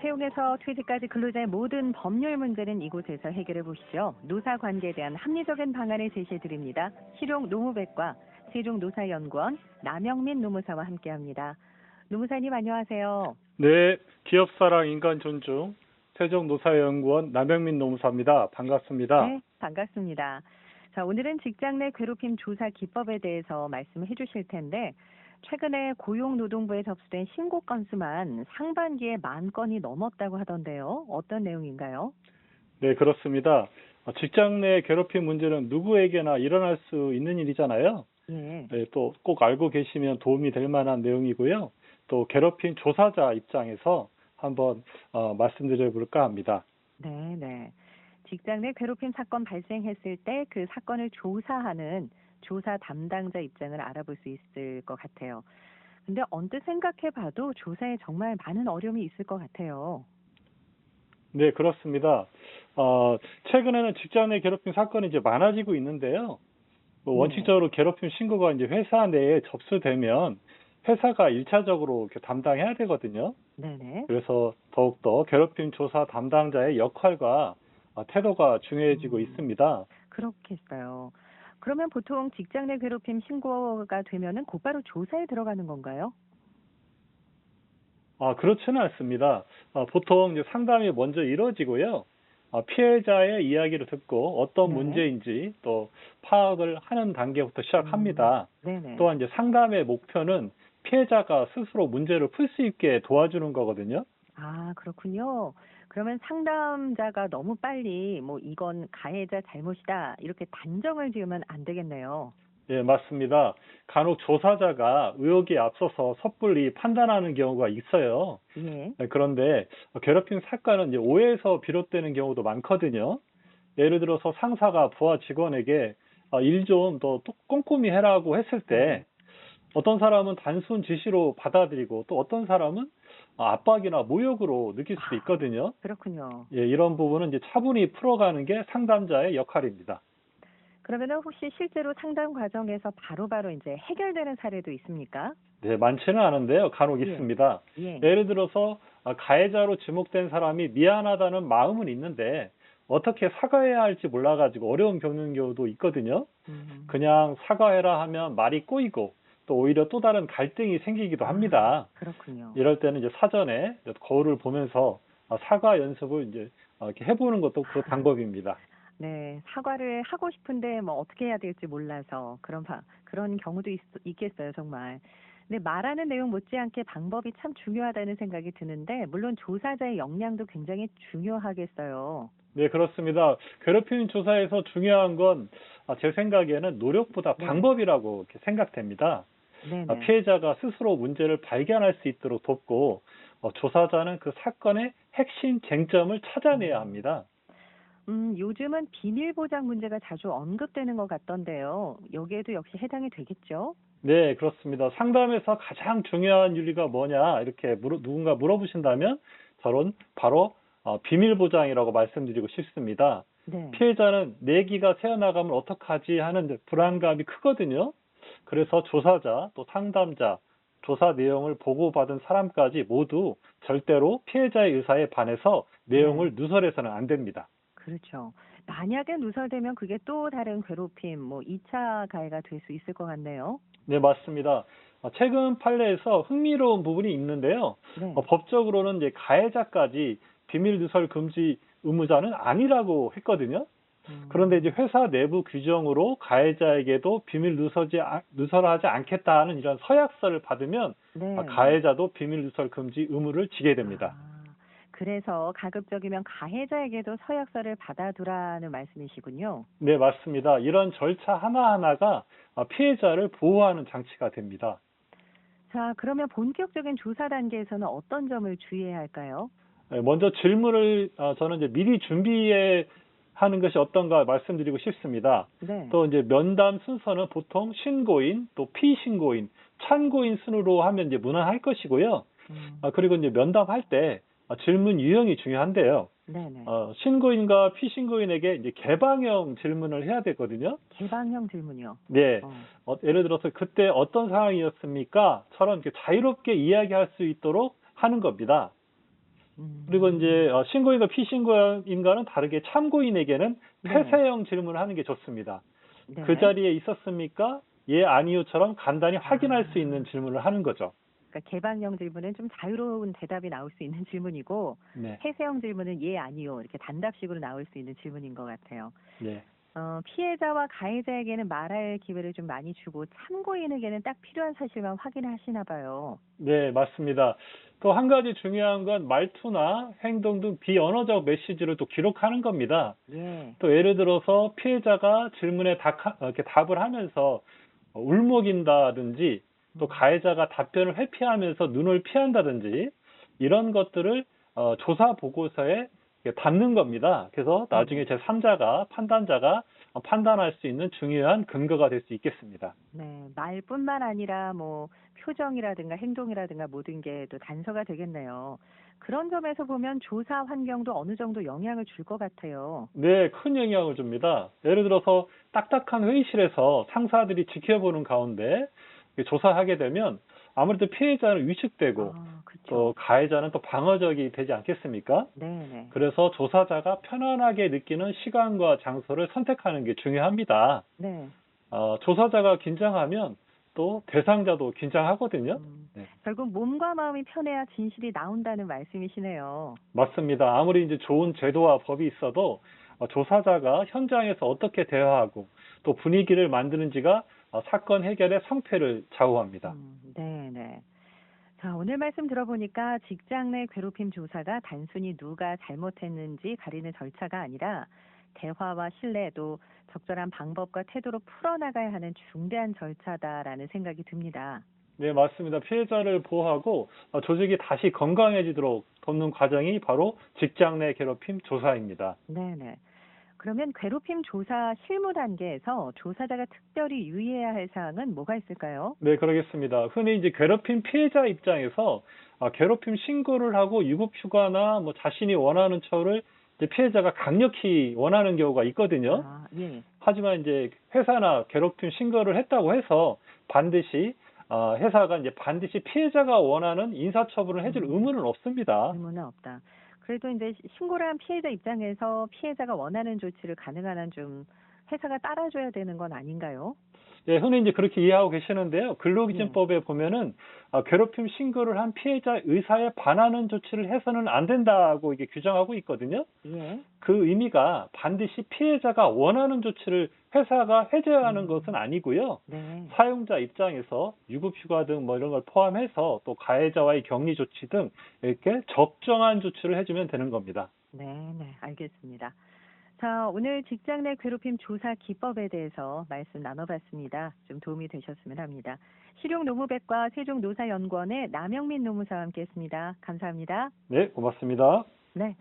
채용에서 퇴직까지 근로자의 모든 법률 문제는 이곳에서 해결해 보시죠. 노사 관계에 대한 합리적인 방안을 제시해 드립니다. 실용 노무백과 세종노사연구원 남영민 노무사와 함께합니다. 노무사님 안녕하세요. 네, 기업사랑 인간 존중 세종노사연구원 남영민 노무사입니다. 반갑습니다. 네, 반갑습니다. 자, 오늘은 직장 내 괴롭힘 조사 기법에 대해서 말씀해 주실 텐데 최근에 고용노동부에 접수된 신고 건수만 상반기에 10,000건이 넘었다고 하던데요. 어떤 내용인가요? 네, 그렇습니다. 직장 내 괴롭힘 문제는 누구에게나 일어날 수 있는 일이잖아요. 예. 네, 또 꼭 알고 계시면 도움이 될 만한 내용이고요. 또 괴롭힘 조사자 입장에서 한번 말씀드려 볼까 합니다. 네, 네. 직장 내 괴롭힘 사건 발생했을 때 그 사건을 조사하는 조사 담당자 입장을 알아볼 수 있을 것 같아요. 근데 언뜻 생각해 봐도 조사에 정말 많은 어려움이 있을 것 같아요. 네, 그렇습니다. 최근에는 직장 내 괴롭힘 사건이 이제 많아지고 있는데요. 예. 원칙적으로 괴롭힘 신고가 이제 회사 내에 접수되면 회사가 1차적으로 이렇게 담당해야 되거든요. 네네. 그래서 더욱더 괴롭힘 조사 담당자의 역할과 태도가 중요해지고 있습니다. 그렇겠어요. 그러면 보통 직장 내 괴롭힘 신고가 되면은 곧바로 조사에 들어가는 건가요? 그렇지는 않습니다. 보통 이제 상담이 먼저 이루어지고요. 피해자의 이야기를 듣고 어떤 네. 문제인지 또 파악을 하는 단계부터 시작합니다. 네네. 또한 이제 상담의 목표는 피해자가 스스로 문제를 풀 수 있게 도와주는 거거든요. 아, 그렇군요. 그러면 상담자가 너무 빨리 뭐 이건 가해자 잘못이다 이렇게 단정을 지으면 안 되겠네요. 예, 맞습니다. 간혹 조사자가 의혹에 앞서서 섣불리 판단하는 경우가 있어요. 예. 네, 그런데 괴롭힘 사건은 이제 오해에서 비롯되는 경우도 많거든요. 예를 들어서 상사가 부하 직원에게 일 좀 더 꼼꼼히 해라고 했을 때 어떤 사람은 단순 지시로 받아들이고 또 어떤 사람은 압박이나 모욕으로 느낄 수도 아, 있거든요. 그렇군요. 예, 이런 부분은 이제 차분히 풀어가는 게 상담자의 역할입니다. 그러면은 혹시 실제로 상담 과정에서 바로바로 이제 해결되는 사례도 있습니까? 네, 많지는 않은데요. 간혹 예. 있습니다. 예. 예를 들어서 가해자로 지목된 사람이 미안하다는 마음은 있는데 어떻게 사과해야 할지 몰라가지고 어려움 겪는 경우도 있거든요. 음. 그냥 사과해라 하면 말이 꼬이고 또 오히려 또 다른 갈등이 생기기도 합니다. 그렇군요. 이럴 때는 이제 사전에 거울을 보면서 사과 연습을 이제 이렇게 해보는 것도 그 방법입니다. 네, 사과를 하고 싶은데 뭐 어떻게 해야 될지 몰라서 그런 경우도 있겠어요, 정말. 근데 말하는 내용 못지않게 방법이 참 중요하다는 생각이 드는데 물론 조사자의 역량도 굉장히 중요하겠어요. 네, 그렇습니다. 괴롭힘 조사에서 중요한 건 제 생각에는 노력보다 네, 방법이라고 이렇게 생각됩니다. 네네. 피해자가 스스로 문제를 발견할 수 있도록 돕고 조사자는 그 사건의 핵심 쟁점을 찾아내야 합니다. 요즘은 비밀 보장 문제가 자주 언급되는 것 같던데요. 여기에도 역시 해당이 되겠죠? 네, 그렇습니다. 상담에서 가장 중요한 윤리가 뭐냐 이렇게 누군가 물어보신다면 저는 바로 비밀 보장이라고 말씀드리고 싶습니다. 네. 피해자는 내기가 새어나가면 어떡하지 하는 불안감이 크거든요. 그래서 조사자, 또 상담자, 조사 내용을 보고받은 사람까지 모두 절대로 피해자의 의사에 반해서 내용을 누설해서는 안 됩니다. 그렇죠. 만약에 누설되면 그게 또 다른 괴롭힘, 뭐 2차 가해가 될 수 있을 것 같네요. 네, 맞습니다. 최근 판례에서 흥미로운 부분이 있는데요. 네. 법적으로는 이제 가해자까지 비밀 누설 금지 의무자는 아니라고 했거든요. 그런데 이제 회사 내부 규정으로 가해자에게도 비밀 누설하지 않겠다는 이런 서약서를 받으면 네. 가해자도 비밀 누설 금지 의무를 지게 됩니다. 그래서 가급적이면 가해자에게도 서약서를 받아두라는 말씀이시군요. 네, 맞습니다. 이런 절차 하나하나가 피해자를 보호하는 장치가 됩니다. 자, 그러면 본격적인 조사 단계에서는 어떤 점을 주의해야 할까요? 네, 먼저 질문을 저는 이제 미리 준비해 하는 것이 어떤가 말씀드리고 싶습니다. 네. 또 이제 면담 순서는 보통 신고인, 또 피신고인, 참고인 순으로 하면 이제 무난할 것이고요. 그리고 이제 면담할 때 질문 유형이 중요한데요. 네네. 신고인과 피신고인에게 이제 개방형 질문을 해야 되거든요. 개방형 질문이요. 네. 예를 들어서 그때 어떤 상황이었습니까?처럼 이렇게 자유롭게 이야기할 수 있도록 하는 겁니다. 그리고 이제 신고인과 피신고인과는 다르게 참고인에게는 네. 폐쇄형 질문을 하는 게 좋습니다. 네. 그 자리에 있었습니까? 예, 아니요처럼 간단히 확인할 수 있는 질문을 하는 거죠. 그러니까 개방형 질문은 좀 자유로운 대답이 나올 수 있는 질문이고 네, 폐쇄형 질문은 예, 아니요 이렇게 단답식으로 나올 수 있는 질문인 것 같아요. 네. 피해자와 가해자에게는 말할 기회를 좀 많이 주고 참고인에게는 딱 필요한 사실만 확인하시나 봐요. 네, 맞습니다. 또 한 가지 중요한 건 말투나 행동 등 비언어적 메시지를 또 기록하는 겁니다. 예. 또 예를 들어서 피해자가 질문에 이렇게 답을 하면서 울먹인다든지 또 가해자가 답변을 회피하면서 눈을 피한다든지 이런 것들을 조사 보고서에 이렇게 담는 겁니다. 그래서 나중에 제3자가 판단자가 판단할 수 있는 중요한 근거가 될 수 있겠습니다. 네, 말뿐만 아니라 뭐 표정이라든가 행동이라든가 모든 게 또 단서가 되겠네요. 그런 점에서 보면 조사 환경도 어느 정도 영향을 줄 것 같아요. 네, 큰 영향을 줍니다. 예를 들어서 딱딱한 회의실에서 상사들이 지켜보는 가운데 조사하게 되면 아무래도 피해자는 위축되고 또 그렇죠. 가해자는 또 방어적이 되지 않겠습니까? 네네. 그래서 조사자가 편안하게 느끼는 시간과 장소를 선택하는 게 중요합니다. 네. 조사자가 긴장하면 또 대상자도 긴장하거든요. 네, 결국 몸과 마음이 편해야 진실이 나온다는 말씀이시네요. 맞습니다. 아무리 이제 좋은 제도와 법이 있어도 조사자가 현장에서 어떻게 대화하고 또 분위기를 만드는지가 사건 해결의 성패를 좌우합니다. 네네. 자, 오늘 말씀 들어보니까 직장 내 괴롭힘 조사가 단순히 누가 잘못했는지 가리는 절차가 아니라 대화와 신뢰도 적절한 방법과 태도로 풀어나가야 하는 중대한 절차다라는 생각이 듭니다. 네, 맞습니다. 피해자를 보호하고 조직이 다시 건강해지도록 돕는 과정이 바로 직장 내 괴롭힘 조사입니다. 네네. 그러면 괴롭힘 조사 실무 단계에서 조사자가 특별히 유의해야 할 사항은 뭐가 있을까요? 네, 그러겠습니다. 흔히 이제 괴롭힘 피해자 입장에서 괴롭힘 신고를 하고 유급휴가나 뭐 자신이 원하는 처우를 이제 피해자가 강력히 원하는 경우가 있거든요. 예. 하지만 이제 회사나 괴롭힘 신고를 했다고 해서 반드시 회사가 이제 반드시 피해자가 원하는 인사처분을 해줄 의무는 없습니다. 의무는 없다. 그래도 이제 신고를 한 피해자 입장에서 피해자가 원하는 조치를 가능한 한 좀 회사가 따라줘야 되는 건 아닌가요? 예, 흔히 이제 그렇게 이해하고 계시는데요. 근로기준법에 보면은 괴롭힘 신고를 한 피해자 의사에 반하는 조치를 해서는 안 된다고 이게 규정하고 있거든요. 예. 그 의미가 반드시 피해자가 원하는 조치를 회사가 해줘야 하는 것은 아니고요. 네. 사용자 입장에서 유급휴가 등 뭐 이런 걸 포함해서 또 가해자와의 격리 조치 등 이렇게 적정한 조치를 해주면 되는 겁니다. 네, 알겠습니다. 자, 오늘 직장 내 괴롭힘 조사 기법에 대해서 말씀 나눠봤습니다. 좀 도움이 되셨으면 합니다. 실용노무백과 세종노사연구원의 남영민 노무사와 함께했습니다. 감사합니다. 네, 고맙습니다. 네.